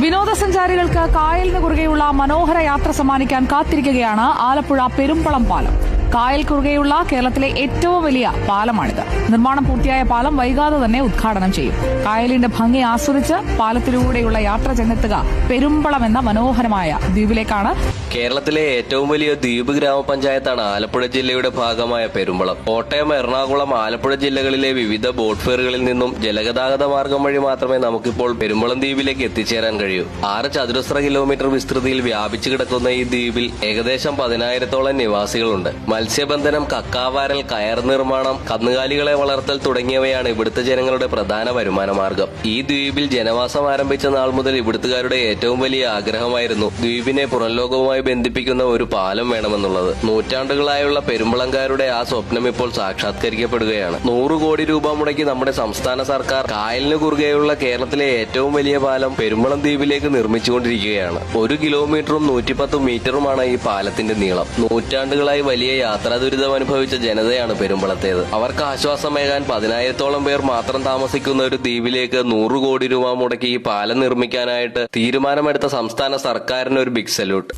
വിനോദസഞ്ചാരികൾക്ക് കായലിന് കുറുകെയുള്ള മനോഹര യാത്ര സമ്മാനിക്കാൻ കാത്തിരിക്കുകയാണ് ആലപ്പുഴ പെരുമ്പളം പാലം. കായൽ കുറുകെയുള്ള കേരളത്തിലെ ഏറ്റവും വലിയ പാലമാണിത്. നിർമ്മാണം പൂർത്തിയായ പാലം വൈകാതെ തന്നെ ഉദ്ഘാടനം ചെയ്യും. കായലിന്റെ ഭംഗി ആസ്വദിച്ച് പാലത്തിലൂടെയുള്ള യാത്ര ചെന്നെത്തുക പെരുമ്പളം എന്ന മനോഹരമായ ദ്വീപിലേക്കാണ്. കേരളത്തിലെ ഏറ്റവും വലിയ ദ്വീപ് ഗ്രാമപഞ്ചായത്താണ് ആലപ്പുഴ ജില്ലയുടെ ഭാഗമായ പെരുമ്പളം. കോട്ടയം, എറണാകുളം, ആലപ്പുഴ ജില്ലകളിലെ വിവിധ ബോട്ട് ഫെയറുകളിൽ നിന്നും ജലഗതാഗത മാർഗം വഴി മാത്രമേ നമുക്കിപ്പോൾ പെരുമ്പളം ദ്വീപിലേക്ക് എത്തിച്ചേരാൻ കഴിയൂ. 6 ചതുരശ്ര കിലോമീറ്റർ വിസ്തൃതിയിൽ വ്യാപിച്ചു കിടക്കുന്ന ഈ ദ്വീപിൽ ഏകദേശം 10,000-ഓളം നിവാസികളുണ്ട്. മത്സ്യബന്ധനം, കക്കാവാരൽ, കയർ നിർമ്മാണം, കന്നുകാലികളെ വളർത്തൽ തുടങ്ങിയവയാണ് ഇവിടുത്തെ ജനങ്ങളുടെ പ്രധാന വരുമാന മാർഗം. ഈ ദ്വീപിൽ ജനവാസം ആരംഭിച്ച നാൾ മുതൽ ഇവിടുത്തുകാരുടെ ഏറ്റവും വലിയ ആഗ്രഹമായിരുന്നു ദ്വീപിനെ പുറംലോകവുമായി ബന്ധിപ്പിക്കുന്ന ഒരു പാലം വേണമെന്നുള്ളത്. നൂറ്റാണ്ടുകളായുള്ള പെരുമ്പളംകാരുടെ ആ സ്വപ്നം ഇപ്പോൾ സാക്ഷാത്കരിക്കപ്പെടുകയാണ്. 100 കോടി രൂപ മുടക്കി നമ്മുടെ സംസ്ഥാന സർക്കാർ കായലിന് കുറുകെയുള്ള കേരളത്തിലെ ഏറ്റവും വലിയ പാലം പെരുമ്പളം ദ്വീപിലേക്ക് നിർമ്മിച്ചുകൊണ്ടിരിക്കുകയാണ്. 1 കിലോമീറ്ററും 110 മീറ്ററുമാണ് ഈ പാലത്തിന്റെ നീളം. നൂറ്റാണ്ടുകളായി വലിയ യാത്രാ ദുരിതം അനുഭവിച്ച ജനതയാണ് പെരുമ്പളത്തേത്. അവർക്ക് ആശ്വാസമേകാൻ 10,000-ഓളം പേർ മാത്രം താമസിക്കുന്ന ഒരു ദ്വീപിലേക്ക് 100 കോടി രൂപ മുടക്കി ഈ പാലം നിർമ്മിക്കാനായിട്ട് തീരുമാനമെടുത്ത സംസ്ഥാന സർക്കാരിന് ഒരു ബിഗ് സല്യൂട്ട്.